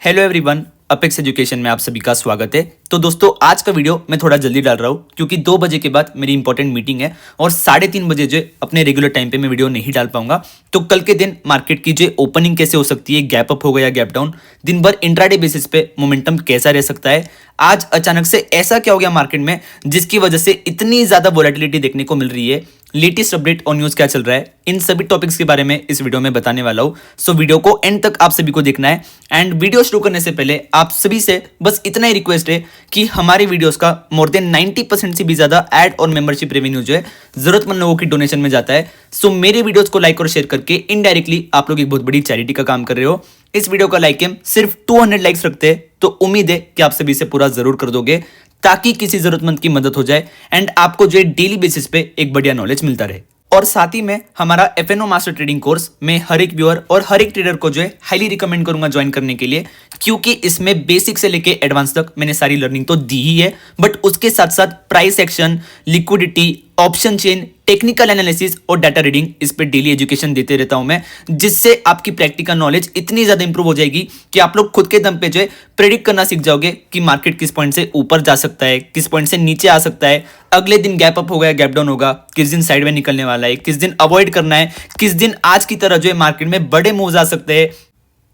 Hello everyone, apex education में आप सभी का स्वागत है। तो दोस्तों, आज का वीडियो मैं थोड़ा जल्दी डाल रहा हूँ क्योंकि 2 बजे के बाद मेरी इंपॉर्टेंट मीटिंग है और 3:30 बजे जो अपने रेगुलर टाइम पे मैं वीडियो नहीं डाल पाऊंगा। तो कल के दिन मार्केट की जो ओपनिंग कैसे हो सकती है, गैप अप हो गया, गैप डाउन, दिन भर इंट्राडे बेसिस पे मोमेंटम कैसा रह सकता है, आज अचानक से ऐसा क्या हो गया मार्केट में जिसकी वजह से इतनी ज्यादा वोलेटिलिटी देखने को मिल रही है, लेटेस्ट अपडेट और न्यूज क्या चल रहा है, इन सभी टॉपिक्स के बारे में इस वीडियो में बताने वाला हूं। सो वीडियो को एंड तक आप सभी को देखना है। एंड वीडियो शुरू करने से पहले आप सभी से बस इतना ही रिक्वेस्ट है कि हमारे वीडियोस का मोर देन 90% से भी ज्यादा एड और मेंबरशिप रेवेन्यू जो है जरूरतमंद लोगों की डोनेशन में जाता है। सो मेरे वीडियोस को लाइक और शेयर करके इनडायरेक्टली आप लोग एक बहुत बड़ी चैरिटी का काम कर रहे हो। इस वीडियो का लाइक एम सिर्फ 200 लाइक्स रखते हैं तो उम्मीद है कि आप सभी से पूरा जरूर कर दोगे ताकि किसी जरूरतमंद की मदद हो जाए एंड आपको जो है डेली बेसिस पे एक बढ़िया नॉलेज मिलता रहे। और साथ ही में हमारा FNO मास्टर ट्रेडिंग कोर्स में हर एक व्यूअर और हर एक ट्रेडर को जो है हाईली रिकमेंड करूंगा ज्वाइन करने के लिए, क्योंकि इसमें बेसिक से लेके एडवांस तक मैंने सारी लर्निंग तो दी ही है, बट उसके साथ साथ price action, liquidity, option chain, technical analysis और डाटा रीडिंग, इस पे डेली एजुकेशन देते रहता हूं मैं, जिससे आपकी प्रैक्टिकल नॉलेज इतनी ज्यादा इंप्रूव हो जाएगी कि आप लोग खुद के दम पे जो है प्रेडिक्ट करना सीख जाओगे कि मार्केट किस पॉइंट से ऊपर जा सकता है, किस पॉइंट से नीचे आ सकता है, अगले दिन गैप अप हो गया, गैप डाउन होगा, किस दिन साइड में निकलने वाला है, किस दिन अवॉइड करना है, किस दिन आज की तरह जो है मार्केट में बड़े मूव्स आ सकते हैं,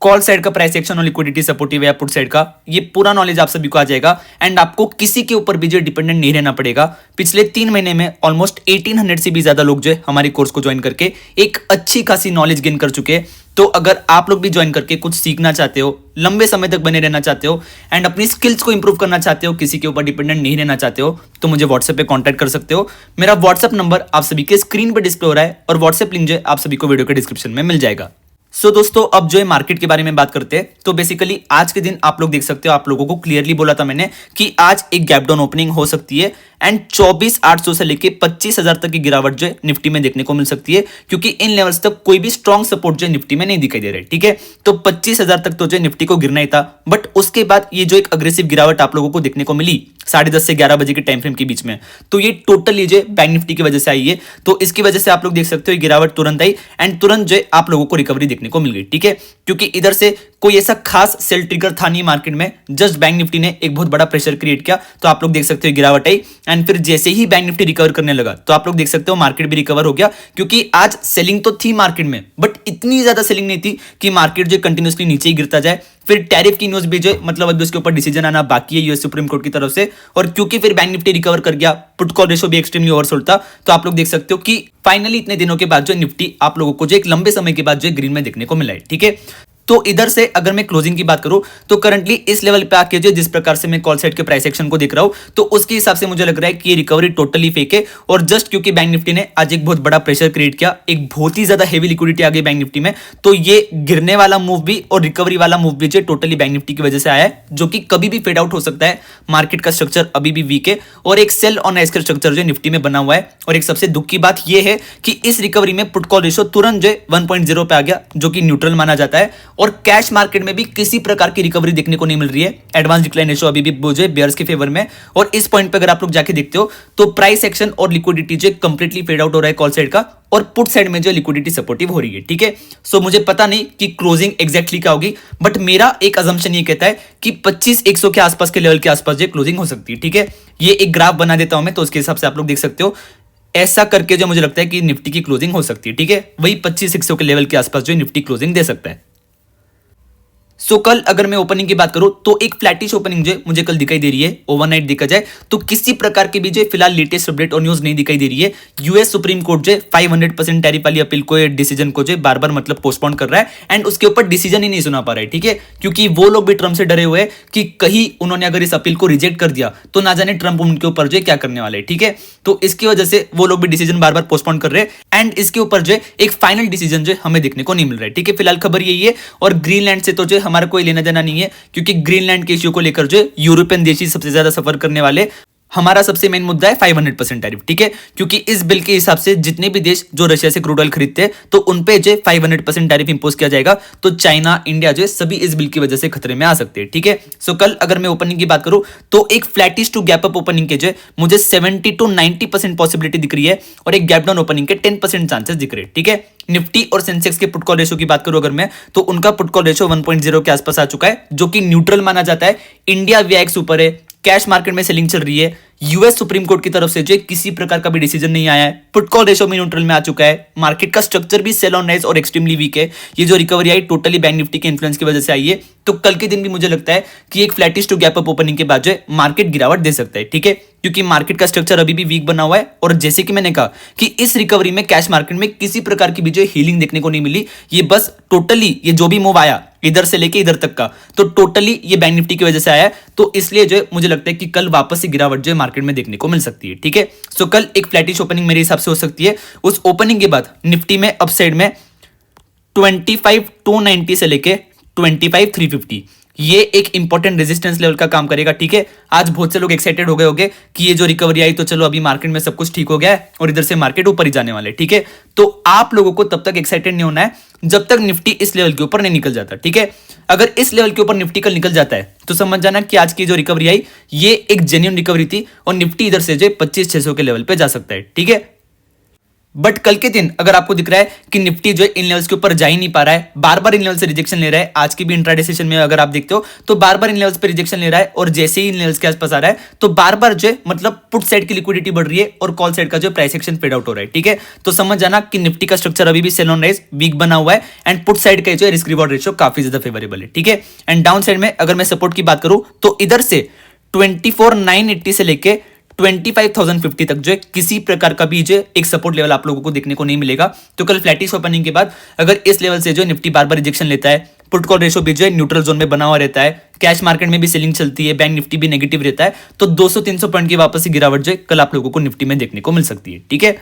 कॉल साइड का प्राइस एक्शन और लिक्विडिटी सपोर्टिव है, पुट साइड का, ये पूरा नॉलेज आप सभी को आ जाएगा एंड आपको किसी के ऊपर भी जो डिपेंडेंट नहीं रहना पड़ेगा। पिछले 3 महीने में ऑलमोस्ट 1800 से भी ज्यादा लोग जो है हमारे कोर्स को ज्वाइन करके एक अच्छी खासी नॉलेज गेन कर चुके हैं। तो अगर आप लोग भी ज्वाइन करके कुछ सीखना चाहते हो, लंबे समय तक बने रहना चाहते हो एंड अपनी स्किल्स को इंप्रूव करना चाहते हो, किसी के ऊपर डिपेंडेंट नहीं रहना चाहते हो, तो मुझे व्हाट्सएप पे कांटेक्ट कर सकते हो। मेरा व्हाट्सएप नंबर आप सभी के स्क्रीन पे डिस्प्ले हो रहा है और व्हाट्सएप लिंक जो है आप सभी को वीडियो के डिस्क्रिप्शन में मिल जाएगा। सो दोस्तों, अब जो है मार्केट के बारे में बात करते हैं। तो बेसिकली आज के दिन आप लोग देख सकते हो, आप लोगों को क्लियरली बोला था मैंने कि आज एक गैप डाउन ओपनिंग हो सकती है एंड 24,800 से लेके 25,000 तक की गिरावट जो है निफ्टी में देखने को मिल सकती है, क्योंकि इन लेवल्स तक कोई भी स्ट्रॉन्ग सपोर्ट जो है निफ्टी में नहीं दिखाई दे रहा है। ठीक है, तो 25,000 तक तो जो निफ्टी को गिरना ही था, बट उसके बाद ये जो एक अग्रेसिव गिरावट आप लोगों को देखने को मिली 10:30 से 11 बजे के टाइम फ्रेम के बीच में, तो ये टोटल ये जो बैंक निफ्टी की वजह से आई है। तो इसकी वजह से आप लोग देख सकते हो गिरावट तुरंत आई एंड तुरंत जो है आप लोगों को रिकवरी देखने को मिल गई। ठीक है, क्योंकि इधर से कोई ऐसा खास सेल ट्रिगर था नहीं मार्केट में, जस्ट बैंक निफ्टी ने एक बहुत बड़ा प्रेशर क्रिएट किया, तो आप लोग देख सकते हो गिरावट आई एंड फिर जैसे ही बैंक निफ्टी रिकवर करने लगा तो आप लोग देख सकते हो मार्केट भी रिकवर हो गया, क्योंकि आज सेलिंग तो थी मार्केट में बट इतनी ज्यादा सेलिंग नहीं थी कि मार्केट जो कंटिन्यूअसली नीचे ही गिरता जाए। फिर टैरिफ की न्यूज भी जो मतलब अभी उसके ऊपर डिसीजन आना बाकी है यूएस सुप्रीम कोर्ट की तरफ से, और क्योंकि फिर बैंक निफ्टी रिकवर कर गया, पुट कॉल रेशो भी एक्सट्रीमली ओवरसोल्ड था, तो आप लोग देख सकते हो कि फाइनली इतने दिनों के बाद जो निफ्टी आप लोगों को जो एक लंबे समय के बाद जो ग्रीन में देखने को मिला है। ठीक है, तो इधर से अगर मैं क्लोजिंग की बात करूं तो करंटली इस लेवल पे आके जो जिस प्रकार से मैं कॉल साइड के प्राइस एक्शन को देख रहा हूं, तो उसके हिसाब से मुझे लग रहा है कि ये रिकवरी टोटली फेक है, और जस्ट क्योंकि बैंक निफ्टी ने आज एक बहुत बड़ा प्रेशर क्रिएट किया, एक बहुत ही ज्यादा हेवी लिक्विडिटी आ गई बैंक निफ्टी में, तो ये गिरने वाला मूव भी और रिकवरी वाला मूव भी जो टोटली बैंक निफ्टी की वजह से आया है, जो कि कभी भी फेड आउट हो सकता है। मार्केट का स्ट्रक्चर अभी भी वीक है और एक सेल ऑन राइज का स्ट्रक्चर जो निफ्टी में बना हुआ है, और एक सबसे दुख की बात यह है कि इस रिकवरी में पुट कॉल रेशो तुरंत जो 1.0 पे आ गया, जो कि न्यूट्रल माना जाता है, और कैश मार्केट में भी किसी प्रकार की रिकवरी देखने को नहीं मिल रही है। एडवांस डिक्लाइन रेशो अभी भी बोझे बेयर्स के फेवर में, और इस पॉइंट पे अगर आप लोग जाके देखते हो तो प्राइस एक्शन और लिक्विडिटी जो कंप्लीटली फेड आउट हो रहा है कॉल साइड का, और पुट साइड में जो लिक्विडिटी सपोर्टिव हो रही है। ठीक है, सो मुझे पता नहीं कि क्लोजिंग एग्जैक्टली क्या होगी, बट मेरा एक अजम्पशन ये कहता है कि 25,100 के आसपास के लेवल के आसपास जो क्लोजिंग हो सकती है। ठीक है, ये एक ग्राफ बना देता हूं मैं, तो उसके हिसाब से आप लोग देख सकते हो, ऐसा करके जो मुझे लगता है कि निफ्टी की क्लोजिंग हो सकती है। ठीक है, वही 25,100 के लेवल के आसपास जो निफ्टी क्लोजिंग दे सकता है। सो कल अगर मैं ओपनिंग की बात करूं तो एक फ्लैटिश ओपनिंग जो मुझे कल दिखाई दे रही है। ओवरनाइट देखा जाए तो किसी प्रकार की भी जो फिलहाल लेटेस्ट अपडेट और न्यूज नहीं दिखाई दे रही है। यूएस सुप्रीम कोर्ट जो 500% टैरिफ वाली अपील को, डिसीजन को जो बार बार मतलब पोस्टपोन कर रहा है एंड उसके ऊपर डिसीजन ही नहीं सुना पा रहा है। ठीक है, क्योंकि वो लोग भी ट्रम्प से डरे हुए हैं कि कहीं उन्होंने अगर इस अपील को रिजेक्ट कर दिया तो ना जाने ट्रम्प उनके ऊपर जो क्या करने वाले है। ठीक है, तो इसकी वजह से वो लोग भी डिसीजन बार बार पोस्टपोन कर रहे हैं एंड इसके ऊपर जो एक फाइनल डिसीजन जो हमें देखने को नहीं मिल रहा है। ठीक है, फिलहाल खबर यही है, और ग्रीनलैंड से तो जो हमारा कोई लेना देना नहीं है, क्योंकि ग्रीनलैंड के इश्यू को लेकर जो यूरोपियन देश ही सबसे ज्यादा सफर करने वाले। हमारा सबसे मेन मुद्दा है 500% टैरिफ, ठीक है, क्योंकि इस बिल के हिसाब से जितने भी देश जो रशिया से क्रूड ऑयल खरीदते हैं तो उन पे जो 500% टैरिफ इंपोज किया जाएगा, तो चाइना, इंडिया जो है सभी इस बिल की वजह से खतरे में आ सकते हैं, ठीक है। सो कल अगर मैं ओपनिंग की बात करूं तो एक flattish to gap up opening के जो मुझे 70 to 90% पॉसिबिलिटी दिख रही है और एक गैप डाउन ओपनिंग के 10% चांसेस दिख रहे हैं, ठीक है। निफ्टी और सेंसेक्स के पुट कॉल रेशो की बात करूं अगर मैं, तो उनका पुट कॉल रेशो 1.0 के आसपास आ चुका है, जो कि न्यूट्रल माना जाता है। इंडिया वीआईएक्स ऊपर है, कैश मार्केट में सेलिंग चल रही है, यूएस सुप्रीम कोर्ट की तरफ से जो किसी प्रकार का भी डिसीजन नहीं आया है, पुट कॉल रेशो में न्यूट्रल में आ चुका है, मार्केट का स्ट्रक्चर भी सेल ऑन राइज और एक्सट्रीमली वीक है। ये जो recovery I totally bank Nifty के इन्फ्लुएंस की वजह से आई है, तो कल के दिन भी मुझे लगता है कि एक flattish to gap up opening के बाद जो मार्केट गिरावट दे सकता है, ठीक है, क्योंकि मार्केट का स्ट्रक्चर अभी भी वीक बना हुआ है। और जैसे कि मैंने कहा कि इस रिकवरी में कैश मार्केट में किसी प्रकार की भी जो हीलिंग देखने को नहीं मिली, ये बस टोटली ये जो भी मूव आया इधर से लेके इधर तक का, तो टोटली ये बैंक निफ्टी की वजह से आया है। तो इसलिए जो मुझे लगता है कि कल वापस से गिरावट जो मार्केट में देखने को मिल सकती है, ठीक है। सो कल एक फ्लैटिश ओपनिंग मेरे हिसाब से हो सकती है। उस ओपनिंग के बाद निफ्टी में अपसाइड में 25,290 से लेके 25,350 ये एक इंपॉर्टेंट रेजिस्टेंस लेवल का काम करेगा, ठीक है। आज बहुत से लोग एक्साइटेड हो गए होंगे कि ये जो रिकवरी आई तो चलो अभी मार्केट में सब कुछ ठीक हो गया है और इधर से मार्केट ऊपर ही जाने वाले, ठीक है। तो आप लोगों को तब तक एक्साइटेड नहीं होना है जब तक निफ्टी इस लेवल के ऊपर नहीं निकल जाता, ठीक है। अगर इस लेवल के ऊपर निफ्टी कल निकल जाता है तो समझ जाना कि आज की जो रिकवरी आई ये एक जेन्युइन रिकवरी थी और निफ्टी इधर से जो 25,600 के लेवल पे जा सकता है, ठीक है। बट कल के दिन अगर आपको दिख रहा है कि निफ्टी जो इन लेवल्स के ऊपर जा ही नहीं पा रहा है, बार बार इन लेवल से रिजेक्शन ले रहा है, आज की भी इंट्राडे सेशन में अगर आप देखते हो तो बार बार इन लेवल्स पे रिजेक्शन ले रहा है और जैसे ही इन लेवल्स के आसपास आ रहा है तो बार बार जो मतलब पुट साइड की लिक्विडिटी बढ़ रही है और कॉल साइड का जो प्राइस एक्शन फेड आउट हो रहा है, ठीक है। तो समझ जाना कि निफ्टी का स्ट्रक्चर अभी भी सेल ऑन राइज वीक बना हुआ है एंड पुट साइड का जो रिस्क रिवॉर्ड रेशियो काफी ज्यादा फेवरेबल है, ठीक है। एंड डाउन साइड में अगर मैं सपोर्ट की बात करूं तो इधर से 24,980 से लेके 25,050 तक जो है किसी प्रकार का भी जो एक सपोर्ट लेवल आप लोगों को देखने को नहीं मिलेगा। तो कल फ्लैटिश ओपनिंग के बाद अगर इस लेवल से जो निफ्टी बार बार रिजेक्शन लेता है, पुट कॉल रेशो भी जो है न्यूट्रल जोन में बना हुआ रहता है, कैश मार्केट में भी सेलिंग चलती है, बैंक निफ्टी भी नेगेटिव रहता है, तो 200-300 पॉइंट की वापस गिरावट जो है कल आप लोगों को निफ्टी में देखने को मिल सकती है, ठीक है।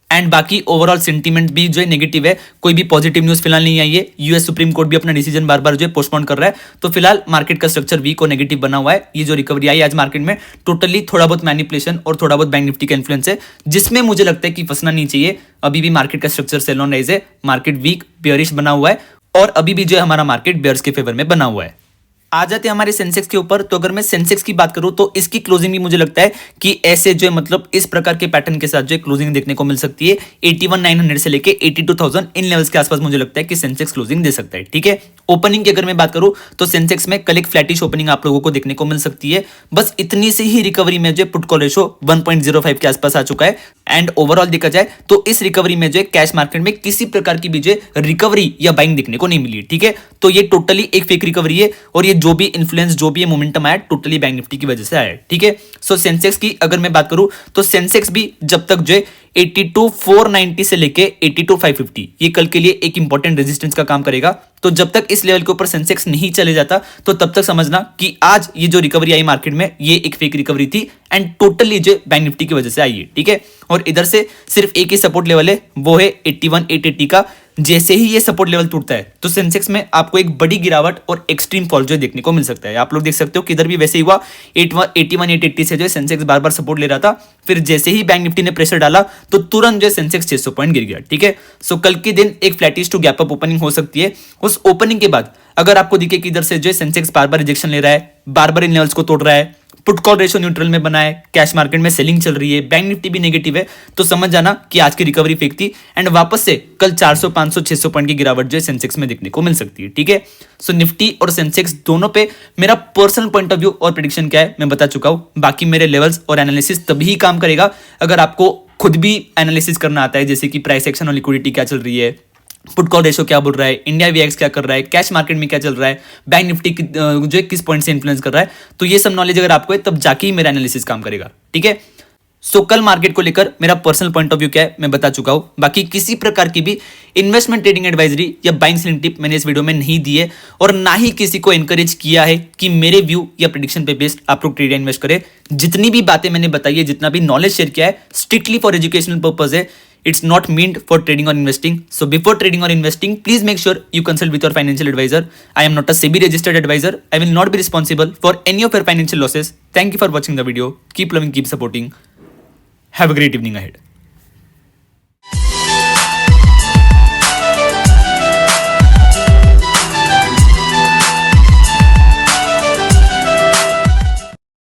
एंड बाकी ओवरऑल सेंटीमेंट भी जो है नेगेटिव है, कोई भी पॉजिटिव न्यूज फिलहाल नहीं आई है। यूएस सुप्रीम कोर्ट भी अपना डिसीजन बार बार जो है पोस्टपोन कर रहा है, तो फिलहाल मार्केट का स्ट्रक्चर वीक और नेगेटिव बना हुआ है। ये जो रिकवरी आई आज मार्केट में टोटली थोड़ा बहुत मैनिपुलेशन और थोड़ा बहुत बैंक निफ्टी का इन्फ्लुएंस है, जिसमें मुझे लगता है कि फंसना नहीं चाहिए। अभी भी मार्केट का स्ट्रक्चर सेल ऑन राइज है, मार्केट वीक बेयरिश बना हुआ है और अभी भी जो है हमारा मार्केट बेयर्स के फेवर में बना हुआ है। आ जाते हैं हमारे सेंसेक्स के ऊपर। तो अगर मैं सेंसेक्स की बात करूं तो इसकी क्लोजिंग भी मुझे लगता है कि ऐसे जो है मतलब इस प्रकार के पैटर्न के साथ जो क्लोजिंग देखने को मिल सकती है। 81,900 से लेके 82,000 इन लेवल्स के आसपास मुझे लगता है कि सेंसेक्स क्लोजिंग दे सकता है, ठीक है। ओपनिंग की अगर मैं बात करूं तो सेंसेक्स में कल एक फ्लैटिश ओपनिंग आप लोगों को देखने को मिल सकती है। बस इतनी सी ही रिकवरी में जो पुट कॉल रेशो 1.05 के आसपास आ चुका है। एंड ओवरऑल देखा जाए तो इस रिकवरी में जो कैश मार्केट में किसी प्रकार की भी जो रिकवरी या बाइंग देखने को नहीं मिली, ठीक है। तो ये टोटली एक फेक रिकवरी है और ये जो भी इन्फ्लुएंस जो भी ये मोमेंटम आया टोटली बैंक निफ्टी की वजह से आया है, ठीक है। सो सेंसेक्स की अगर मैं बात करूं तो सेंसेक्स भी जब तक जो 82,490 से लेके 82,550 ये कल के लिए एक इंपॉर्टेंट रेजिस्टेंस का काम करेगा। तो जब तक इस लेवल के ऊपर सेंसेक्स नहीं चले जाता तो तब तक समझना कि आज ये जो रिकवरी आई मार्केट में ये एक फेक रिकवरी थी एंड टोटली जो बैंक निफ्टी की वजह से आई है, ठीक है। और इधर से सिर्फ एक ही सपोर्ट लेवल है, वो है 81,880 का। जैसे ही ये सपोर्ट लेवल टूटता है तो सेंसेक्स में आपको एक बड़ी गिरावट और एक्सट्रीम फॉल जो देखने को मिल सकता है। आप लोग देख सकते हो कि इधर भी वैसे ही हुआ, 81,880 से जो सेंसेक्स बार बार सपोर्ट ले रहा था, फिर जैसे ही बैंक निफ्टी ने प्रेशर डाला तो तुरंत जो सेंसेक्स 600 पॉइंट गिर गया, ठीक है। सो कल के दिन एक flattish to gap up opening हो सकती है। उस ओपनिंग के बाद अगर आपको दिखे कि इधर से जो सेंसेक्स बार बार रिजेक्शन ले रहा है, बार बार इन लेवल्स को तोड़ रहा है, पुट कॉल रेशो न्यूट्रल में बना है, कैश मार्केट में सेलिंग चल रही है, बैंक निफ्टी भी नेगेटिव है, तो समझ जाना कि आज की रिकवरी फेक थी एंड वापस से कल 400, 500, 600 पॉइंट की गिरावट जो है सेंसेक्स में देखने को मिल सकती है, ठीक है। सो निफ्टी और सेंसेक्स दोनों पे मेरा पर्सनल पॉइंट ऑफ व्यू और प्रेडिक्शन क्या है मैं बता चुका हूं। बाकी मेरे लेवल्स और एनालिसिस तभी काम करेगा अगर आपको खुद भी एनालिसिस करना आता है, जैसे कि प्राइस एक्शन और लिक्विडिटी क्या चल रही है, पुट कॉल रेशो क्या बोल रहा है, इंडिया वीएक्स क्या कर रहा है, कैश मार्केट में क्या चल रहा है, बैंक निफ्टी जो किस पॉइंट से इन्फ्लुएंस कर रहा है। तो ये सब नॉलेज अगर आपको है तब जाके ही मेरा एनालिसिस काम करेगा, ठीक है। सो कल मार्केट को लेकर मेरा पर्सनल पॉइंट ऑफ व्यू क्या है मैं बता चुका हूं। बाकी किसी प्रकार की भी इन्वेस्टमेंट ट्रेडिंग एडवाइजरी या बाइंग सेलिंग टिप मैंने इस वीडियो में नहीं दी है और ना ही किसी को एनकरेज किया है कि मेरे व्यू या प्रेडिक्शन पे बेस्ड आप लोग ट्रेड इन्वेस्ट करें। जितनी भी बातें मैंने बताई है, जितना भी नॉलेज शेयर किया है, स्ट्रिक्टली फॉर एजुकेशनल पर्पज है। It's not meant for trading or investing. So before trading or investing, please make sure you consult with your financial advisor. I am not a SEBI registered advisor. I will not be responsible for any of your financial losses. Thank you for watching the video. Keep loving, keep supporting. Have a great evening ahead.